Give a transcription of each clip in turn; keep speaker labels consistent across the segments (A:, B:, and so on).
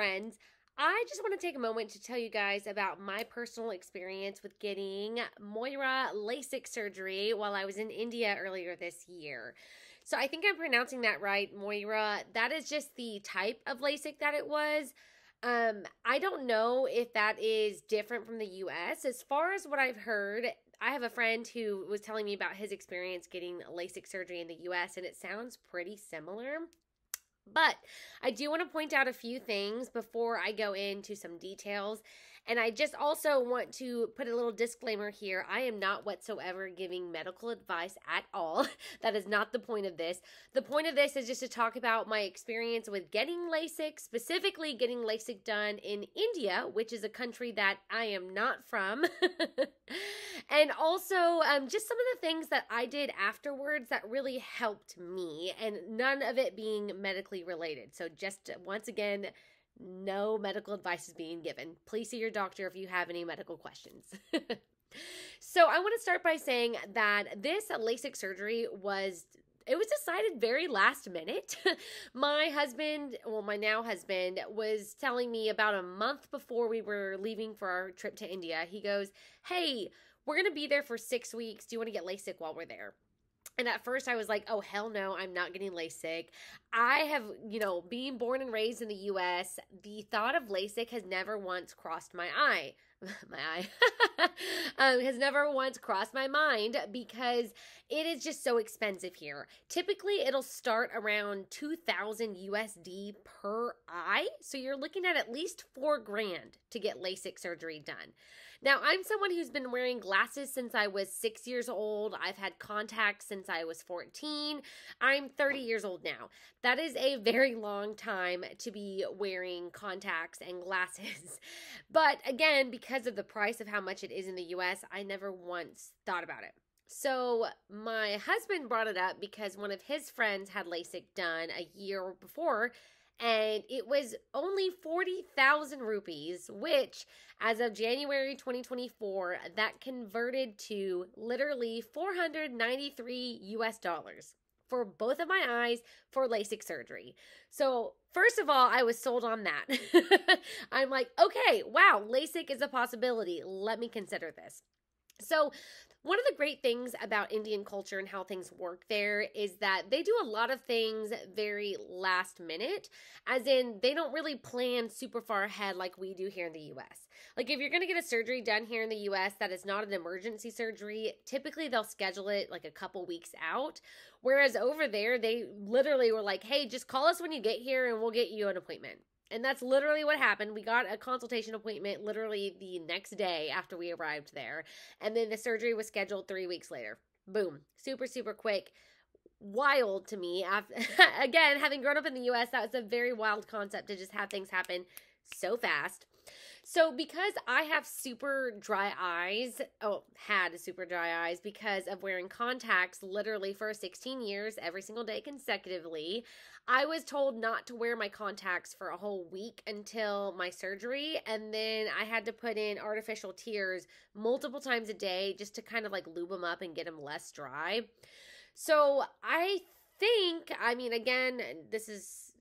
A: friends. I just want to take a moment to tell you guys about my personal experience with getting Moira LASIK surgery while I was in India earlier this year. So I think I'm pronouncing that right, Moira. That is just the type of LASIK that it was. I don't know if that is different from the US. As far as what I've heard, I have a friend who was telling me about his experience getting LASIK surgery in the US, and it sounds pretty similar. But I do want to point out a few things before I go into some details. And I just also want to put a little disclaimer here. I am not whatsoever giving medical advice at all. That is not the point of this. The point of this is just to talk about my experience with getting LASIK, specifically getting LASIK done in India, which is a country that I am not from. And also just some of the things that I did afterwards that really helped me, and none of it being medically related. So just once again, no medical advice is being given. Please see your doctor if you have any medical questions. So I want to start by saying that this LASIK surgery was decided very last minute. My husband, well, my now husband, was telling me about a month before we were leaving for our trip to India. He goes, "Hey, we're going to be there for 6 weeks. Do you want to get LASIK while we're there?" And at first I was like, oh, hell no, I'm not getting LASIK. I have, being born and raised in the U.S., the thought of LASIK has never once crossed my eye. Has never once crossed my mind because it is just so expensive here. Typically, it'll start around 2,000 USD per eye. So you're looking at least $4,000 to get LASIK surgery done. Now, I'm someone who's been wearing glasses since I was 6 years old. I've had contacts since I was 14. I'm 30 years old now. That is a very long time to be wearing contacts and glasses. But again, because of the price of how much it is in the US, I never once thought about it. So my husband brought it up because one of his friends had LASIK done a year before, and it was only 40,000 rupees, which as of January 2024, that converted to literally 493 US dollars for both of my eyes for LASIK surgery. So first of all, I was sold on that. I'm like, okay, wow, LASIK is a possibility. Let me consider this. So one of the great things about Indian culture and how things work there is that they do a lot of things very last minute, as in they don't really plan super far ahead like we do here in the US. Like if you're going to get a surgery done here in the US that is not an emergency surgery, typically they'll schedule it like a couple weeks out. Whereas over there, they literally were like, hey, just call us when you get here and we'll get you an appointment. And that's literally what happened. We got a consultation appointment literally the next day after we arrived there. And then the surgery was scheduled 3 weeks later. Boom. Super, super quick. Wild to me. Again, having grown up in the U.S., that was a very wild concept to just have things happen so fast. So because I have super dry eyes, had super dry eyes because of wearing contacts literally for 16 years, every single day consecutively, I was told not to wear my contacts for a whole week until my surgery. And then I had to put in artificial tears multiple times a day just to kind of like lube them up and get them less dry. So I think, again, this is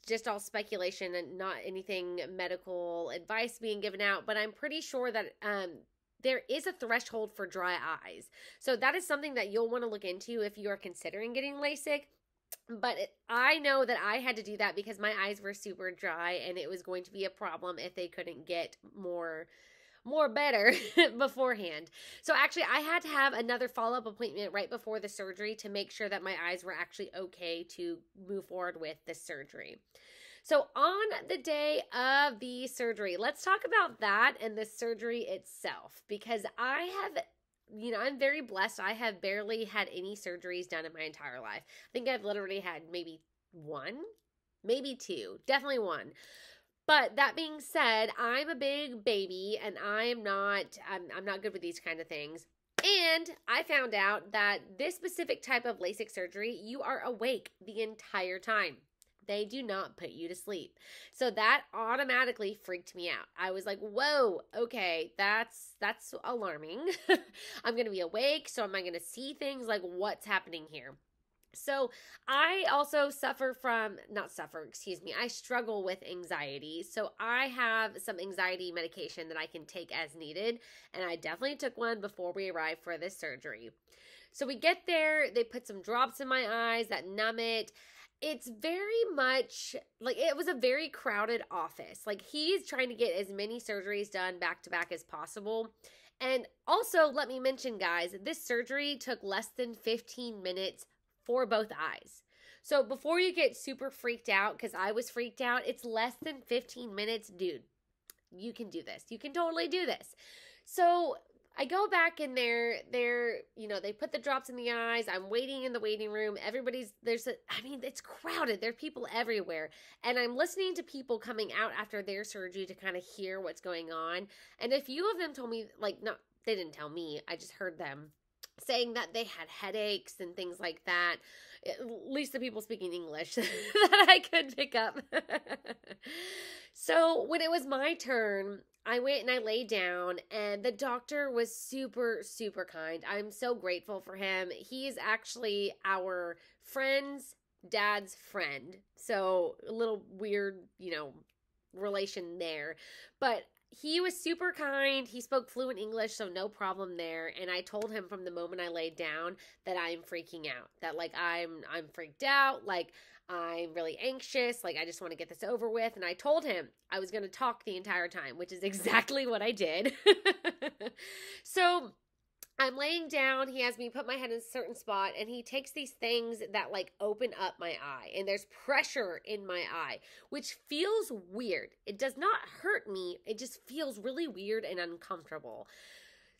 A: just all speculation and not anything medical advice being given out, but I'm pretty sure that there is a threshold for dry eyes. So that is something that you'll want to look into if you are considering getting LASIK. But I know that I had to do that because my eyes were super dry and it was going to be a problem if they couldn't get more better beforehand. So actually I had to have another follow-up appointment right before the surgery to make sure that my eyes were actually okay to move forward with the surgery. So on the day of the surgery, let's talk about that and the surgery itself, because I'm very blessed. I have barely had any surgeries done in my entire life. I think I've literally had maybe one, maybe two, definitely one. But that being said, I'm a big baby and I'm not good with these kind of things. And I found out that this specific type of LASIK surgery, you are awake the entire time. They do not put you to sleep. So that automatically freaked me out. I was like, whoa, okay, that's alarming. I'm going to be awake, so am I going to see things? Like, what's happening here? So I also I struggle with anxiety. So I have some anxiety medication that I can take as needed. And I definitely took one before we arrived for this surgery. So we get there, they put some drops in my eyes that numb it. It's very much like it was a very crowded office. Like he's trying to get as many surgeries done back to back as possible. And also, let me mention, guys, this surgery took less than 15 minutes for both eyes. So before you get super freaked out, because I was freaked out, it's less than 15 minutes. Dude, you can do this. You can totally do this. So I go back in there, they put the drops in the eyes. I'm waiting in the waiting room. It's crowded. There are people everywhere. And I'm listening to people coming out after their surgery to kind of hear what's going on. And a few of them told me, they didn't tell me. I just heard them saying that they had headaches and things like that. At least the people speaking English that I could pick up. So when it was my turn, I went and I laid down, and the doctor was super, super kind. I'm so grateful for him. He is actually our friend's dad's friend. So a little weird, relation there. But he was super kind. He spoke fluent English, so no problem there. And I told him from the moment I laid down that I'm freaking out. That I'm freaked out. I'm really anxious. I just want to get this over with. And I told him I was going to talk the entire time, which is exactly what I did. So I'm laying down. He has me put my head in a certain spot, and he takes these things that open up my eye, and there's pressure in my eye, which feels weird. It does not hurt me. It just feels really weird and uncomfortable.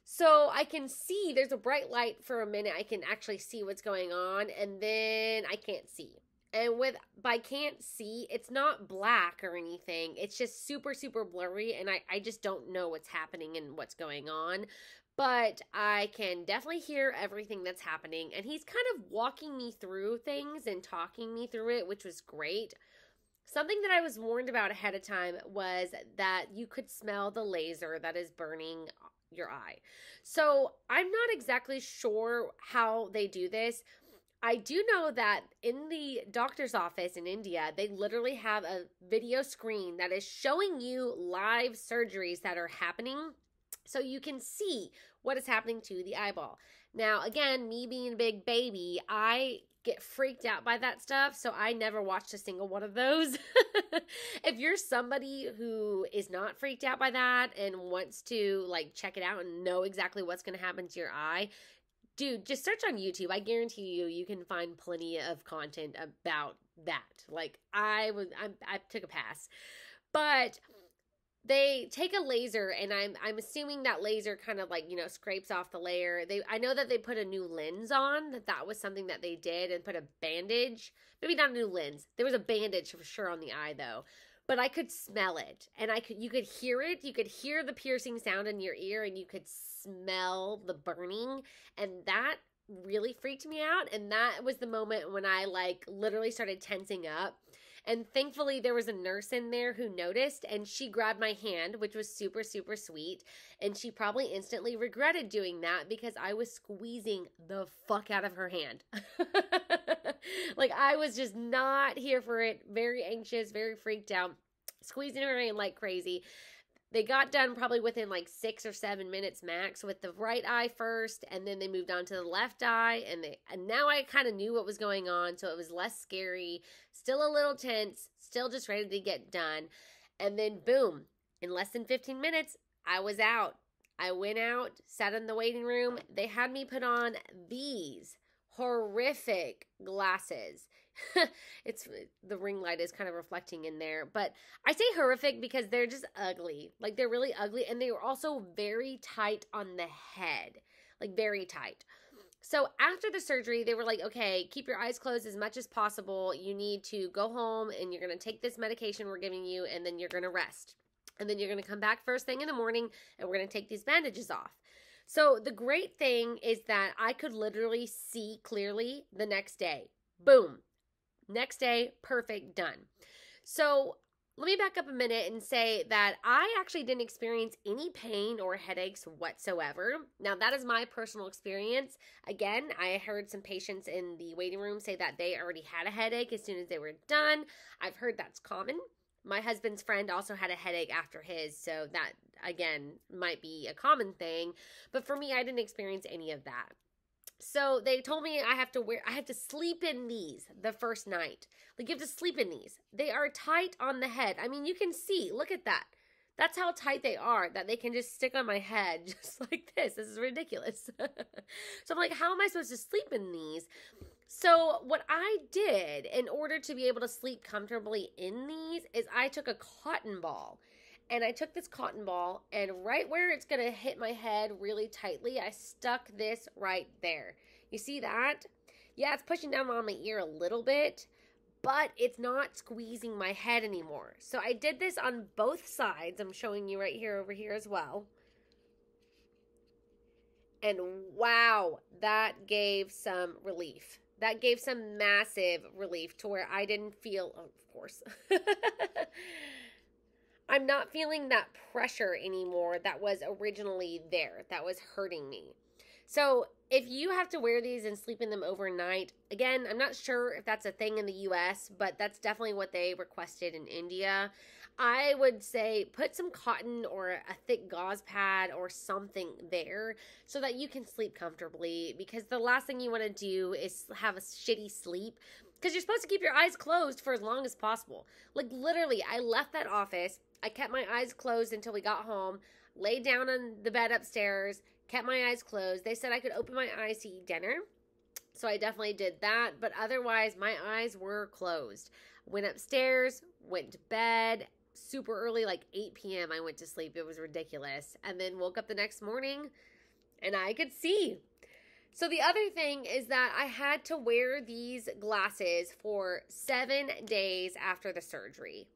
A: So I can see there's a bright light for a minute. I can actually see what's going on, and then I can't see. And by can't see, it's not black or anything. It's just super, super blurry, and I just don't know what's happening and what's going on. But I can definitely hear everything that's happening. And he's kind of walking me through things and talking me through it, which was great. Something that I was warned about ahead of time was that you could smell the laser that is burning your eye. So I'm not exactly sure how they do this. I do know that in the doctor's office in India, they literally have a video screen that is showing you live surgeries that are happening, so you can see what is happening to the eyeball. Now, again, me being a big baby, I get freaked out by that stuff, so I never watched a single one of those. If you're somebody who is not freaked out by that and wants to check it out and know exactly what's going to happen to your eye, dude, just search on YouTube. I guarantee you can find plenty of content about that. I took a pass. But they take a laser, and I'm assuming that laser kind of scrapes off the layer. I know that they put a new lens on, that was something that they did, and put a bandage. Maybe not a new lens. There was a bandage for sure on the eye though. But I could smell it, and you could hear it. You could hear the piercing sound in your ear, and you could smell the burning, and that really freaked me out. And that was the moment when I literally started tensing up. And thankfully, there was a nurse in there who noticed, and she grabbed my hand, which was super, super sweet. And she probably instantly regretted doing that because I was squeezing the fuck out of her hand. I was just not here for it. Very anxious, very freaked out, squeezing her hand like crazy. They got done probably within 6 or 7 minutes max with the right eye first, and then they moved on to the left eye, and now I kind of knew what was going on, so it was less scary, still a little tense, still just ready to get done. And then boom, in less than 15 minutes, I was out. I went out, sat in the waiting room. They had me put on these horrific glasses. It's the ring light is kind of reflecting in there, but I say horrific because they're just ugly. They're really ugly, and they were also very tight on the head, very tight. So after the surgery, they were like, okay, keep your eyes closed as much as possible. You need to go home, and you're going to take this medication we're giving you, and then you're going to rest. And then you're going to come back first thing in the morning, and we're going to take these bandages off. So the great thing is that I could literally see clearly the next day. Boom. Next day, perfect, done. So let me back up a minute and say that I actually didn't experience any pain or headaches whatsoever. Now, that is my personal experience. Again, I heard some patients in the waiting room say that they already had a headache as soon as they were done. I've heard that's common. My husband's friend also had a headache after his, so that, again, might be a common thing. But for me, I didn't experience any of that. So they told me I have to sleep in these the first night. Like, you have to sleep in these. They are tight on the head. I mean, you can see, look at that. That's how tight they are, that they can just stick on my head just like this. This is ridiculous. So I'm like, how am I supposed to sleep in these? So what I did in order to be able to sleep comfortably in these is I took a cotton ball. And I took this cotton ball, and right where it's going to hit my head really tightly, I stuck this right there. You see that? Yeah, it's pushing down on my ear a little bit, but it's not squeezing my head anymore. So I did this on both sides. I'm showing you right here over here as well. And wow, that gave some relief. That gave some massive relief to where I didn't feel, oh, of course. I'm not feeling that pressure anymore that was originally there, that was hurting me. So if you have to wear these and sleep in them overnight, again, I'm not sure if that's a thing in the US, but that's definitely what they requested in India. I would say put some cotton or a thick gauze pad or something there so that you can sleep comfortably, because the last thing you want to do is have a shitty sleep, because you're supposed to keep your eyes closed for as long as possible. Like, literally, I left that office. I kept my eyes closed until we got home, laid down on the bed upstairs, kept my eyes closed. They said I could open my eyes to eat dinner, so I definitely did that. But otherwise, my eyes were closed. Went upstairs, went to bed super early, like 8 p.m. I went to sleep. It was ridiculous. And then woke up the next morning, and I could see. So the other thing is that I had to wear these glasses for 7 days after the surgery.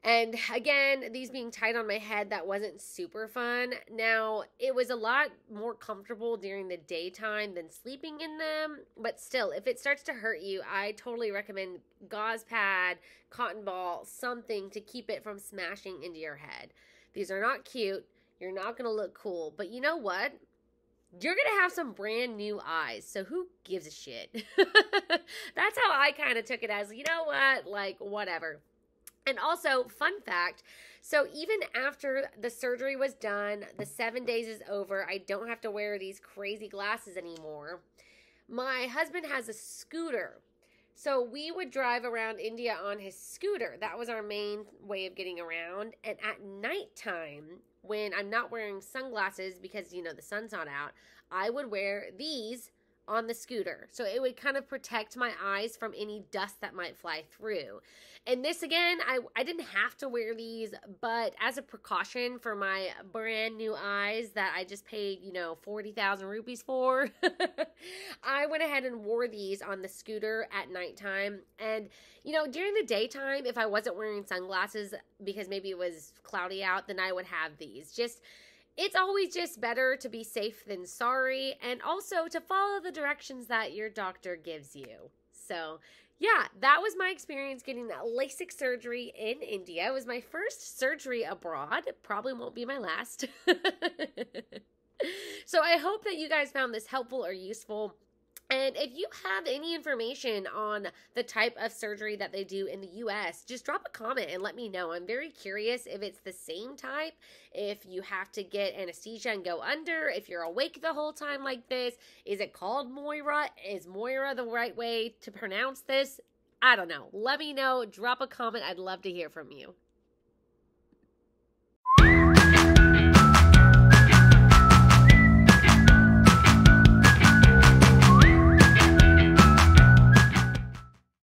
A: And again, these being tight on my head, that wasn't super fun. Now, it was a lot more comfortable during the daytime than sleeping in them. But still, if it starts to hurt you, I totally recommend gauze pad, cotton ball, something to keep it from smashing into your head. These are not cute. You're not going to look cool. But you know what? You're going to have some brand new eyes. So who gives a shit? That's how I kind of took it as, you know what? Like, whatever. And also, fun fact, so even after the surgery was done, the 7 days is over, I don't have to wear these crazy glasses anymore. My husband has a scooter. So we would drive around India on his scooter. That was our main way of getting around. And at nighttime, when I'm not wearing sunglasses because, you know, the sun's not out, I would wear these on the scooter. So it would kind of protect my eyes from any dust that might fly through. And this, again, I didn't have to wear these, but as a precaution for my brand new eyes that I just paid, 40,000 rupees for, I went ahead and wore these on the scooter at nighttime. And, during the daytime, if I wasn't wearing sunglasses because maybe it was cloudy out, then I would have these. It's always just better to be safe than sorry, and also to follow the directions that your doctor gives you. So, yeah, that was my experience getting that LASIK surgery in India. It was my first surgery abroad. It probably won't be my last. So I hope that you guys found this helpful or useful. And if you have any information on the type of surgery that they do in the U.S., just drop a comment and let me know. I'm very curious if it's the same type, if you have to get anesthesia and go under, if you're awake the whole time like this. Is it called Moira? Is Moira the right way to pronounce this? I don't know. Let me know. Drop a comment. I'd love to hear from you.